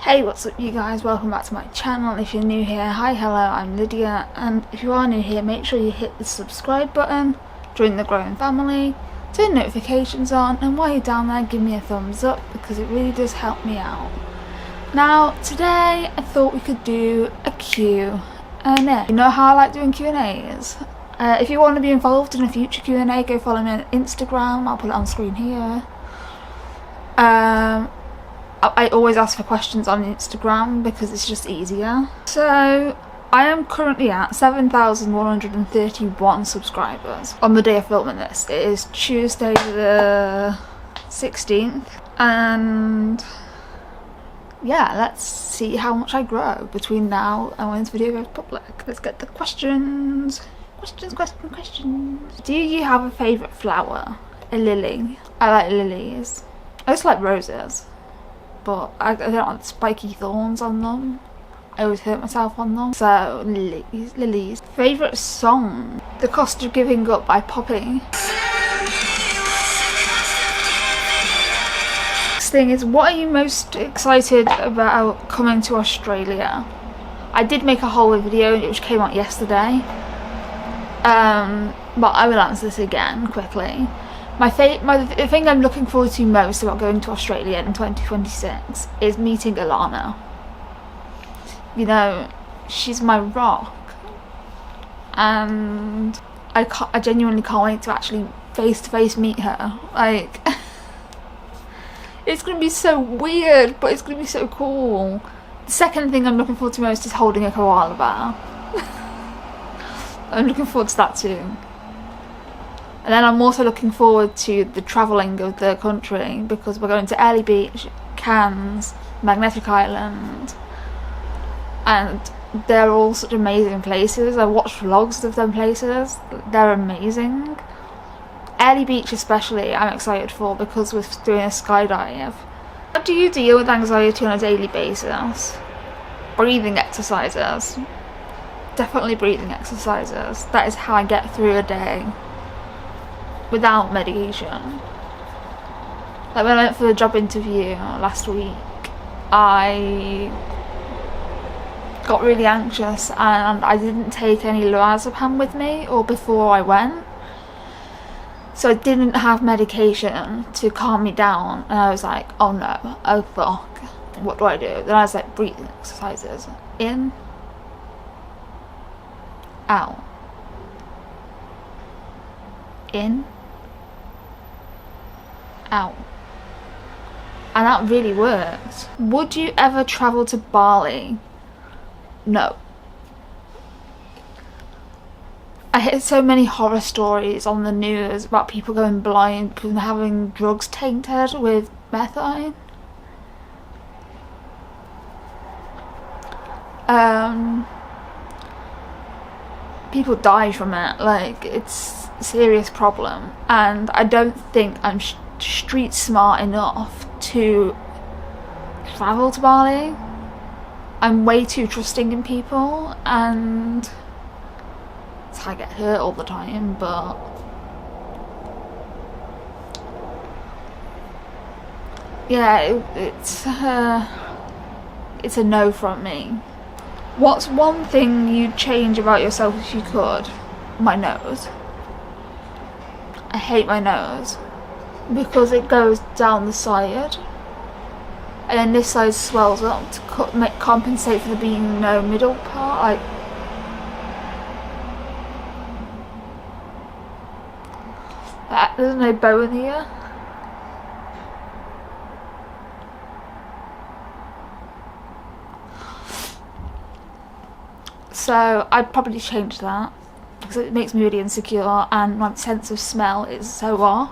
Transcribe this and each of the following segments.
Hey, what's up you guys, welcome back to my channel. If you're new here, hi, hello, I'm Lydia, and if you are new here, make sure you hit the subscribe button, join the growing family, turn notifications on, and while you're down there, give me a thumbs up because it really does help me out. Now, today I thought we could do a Q&A. You know how I like doing Q&As? If you want to be involved in a future Q&A, go follow me on Instagram, I'll put it on screen here. I always ask for questions on Instagram because it's just easier. So I am currently at 7,131 subscribers on the day of filming this. It is Tuesday the 16th, and yeah, let's see how much I grow between now and when this video goes public. Let's get the questions. Questions. Do you have a favourite flower? A lily. I like lilies. I just like roses, but I don't like spiky thorns on them. I always hurt myself on them. So lilies. Favourite song? The Cost of Giving Up by Poppy. Next thing is, what are you most excited about coming to Australia? I did make a whole video which came out yesterday, but I will answer this again quickly. The thing I'm looking forward to most about going to Australia in 2026 is meeting Alana. You know, she's my rock, and I genuinely can't wait to actually face to face meet her. Like, it's gonna be so weird, but it's gonna be so cool. The second thing I'm looking forward to most is holding a koala bear. I'm looking forward to that too. And then I'm also looking forward to the travelling of the country because we're going to Early Beach, Cairns, Magnetic Island, and they're all such amazing places. I watched vlogs of them places, they're amazing. Early Beach especially I'm excited for because we're doing a skydive. How do you deal with anxiety on a daily basis? Breathing exercises. Definitely breathing exercises. That is how I get through a day without medication. Like when I went for the job interview last week, I got really anxious and I didn't take any lorazepam with me or before I went, so I didn't have medication to calm me down, and I was like, oh no, oh fuck, what do I do? Then I was like, breathing exercises. In, out, in, out, and that really worked. Would you ever travel to Bali? No. I hear so many horror stories on the news about people going blind from having drugs tainted with methane. People die from it, like it's a serious problem, and I don't think I'm street smart enough to travel to Bali. I'm way too trusting in people, and I get hurt all the time, but yeah, it's a no from me. What's one thing you'd change about yourself if you could? My nose. I hate my nose because it goes down the side, and then this side swells up to compensate for there being no middle part. Like, there's no bow in here. So I'd probably change that because it makes me really insecure, and my sense of smell is so off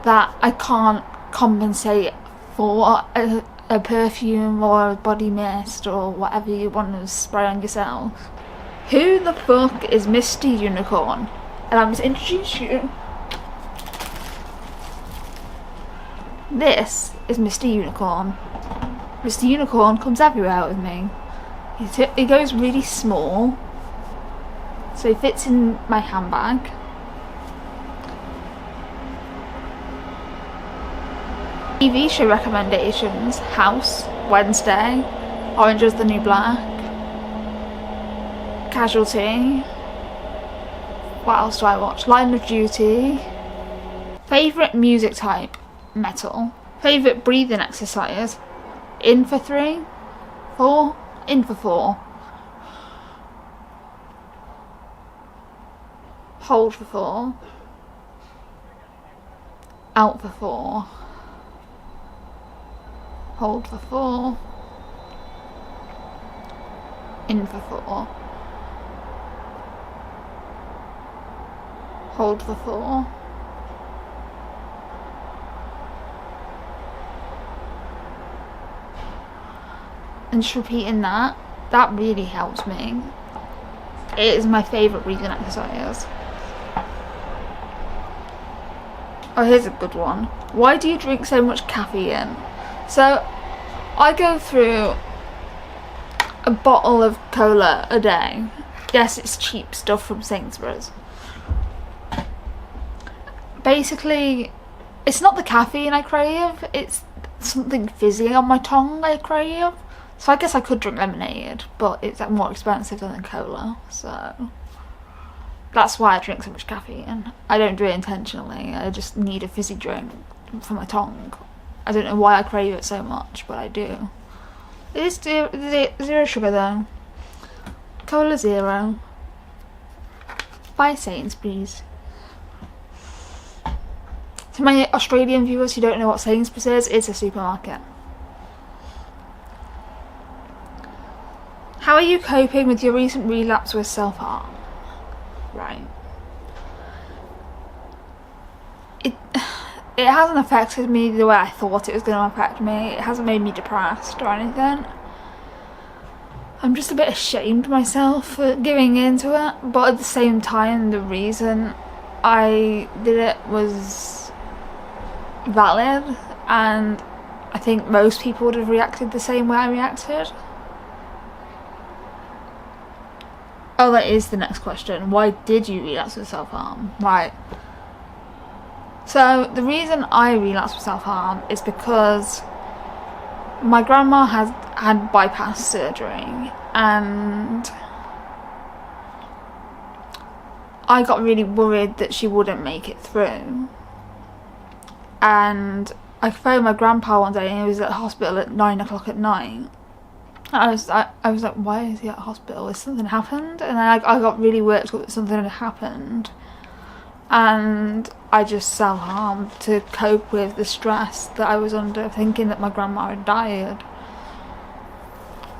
that I can't compensate for a perfume or a body mist or whatever you want to spray on yourself. Who the fuck is Misty Unicorn? And I'm going to introduce you. This is Misty Unicorn. Misty Unicorn comes everywhere with me. He goes really small, so he fits in my handbag. TV show recommendations: House, Wednesday. Orange is the New Black. Casualty. What else do I watch? Line of Duty. Favourite music type? Metal. Favourite breathing exercise? In for 3, 4, in for 4. Hold for 4. Out for 4. Hold for 4. In for 4. Hold for 4. And just repeating that really helps me. It is my favourite breathing exercise. Oh, here's a good one. Why do you drink so much caffeine? So, I go through a bottle of cola a day. Yes, it's cheap stuff from Sainsbury's. Basically, it's not the caffeine I crave, it's something fizzy on my tongue I crave. So I guess I could drink lemonade, but it's more expensive than cola, so that's why I drink so much caffeine. I don't do it intentionally, I just need a fizzy drink for my tongue. I don't know why I crave it so much, but I do. It is zero sugar though. Cola Zero. By Sainsbury's. To my Australian viewers who don't know what Sainsbury's is, it's a supermarket. How are you coping with your recent relapse with self-harm? Right. It hasn't affected me the way I thought it was going to affect me. It hasn't made me depressed or anything. I'm just a bit ashamed of myself for giving into it, but at the same time, the reason I did it was valid, and I think most people would have reacted the same way I reacted. Oh, that is the next question. Why did you relapse with self-harm? Right. So, the reason I relapsed with self-harm is because my grandma had bypass surgery, and I got really worried that she wouldn't make it through. And I phoned my grandpa one day and he was at the hospital at 9 o'clock at night. I was like, why is he at hospital? Has something happened? And then I got really worked up that something had happened. And I just self-harmed to cope with the stress that I was under, thinking that my grandma had died.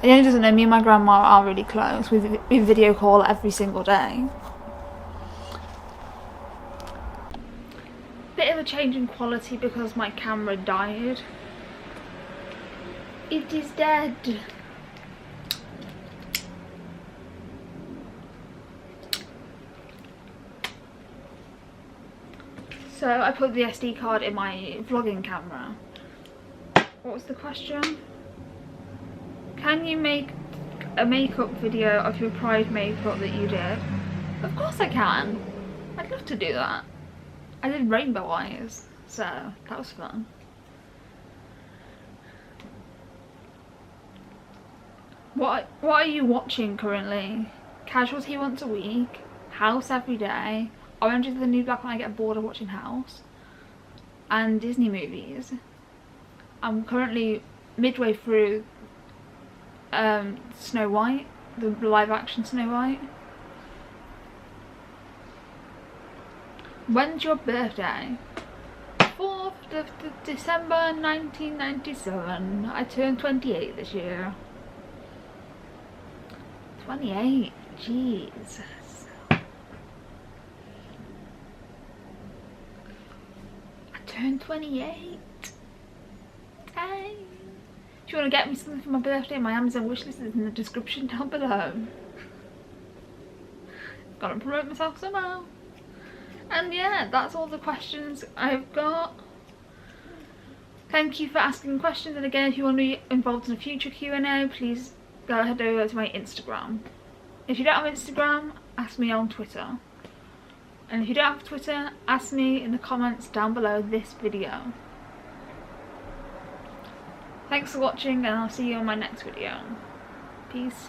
Anyone who doesn't know, me and my grandma are really close. We video call every single day. Bit of a change in quality because my camera died. It is dead. So I put the SD card in my vlogging camera. What was the question? Can you make a makeup video of your Pride makeup that you did? Of course I can. I'd love to do that. I did rainbow eyes, so that was fun. What are you watching currently? Casualty once a week, House every day, Orange is the New Black when I get bored of watching House, and Disney movies. I'm currently midway through Snow White, the live action Snow White. When's your birthday? 4th of December 1997. I turned 28 this year. 28, Jesus. I turned 28. Dang. If you want to get me something for my birthday, my Amazon wishlist is in the description down below. Gotta promote myself somehow. And yeah, that's all the questions I've got. Thank you for asking questions, and again, if you want to be involved in a future Q&A, please go head over to my Instagram. If you don't have Instagram, ask me on Twitter. And if you don't have Twitter, ask me in the comments down below this video. Thanks for watching, and I'll see you on my next video. Peace.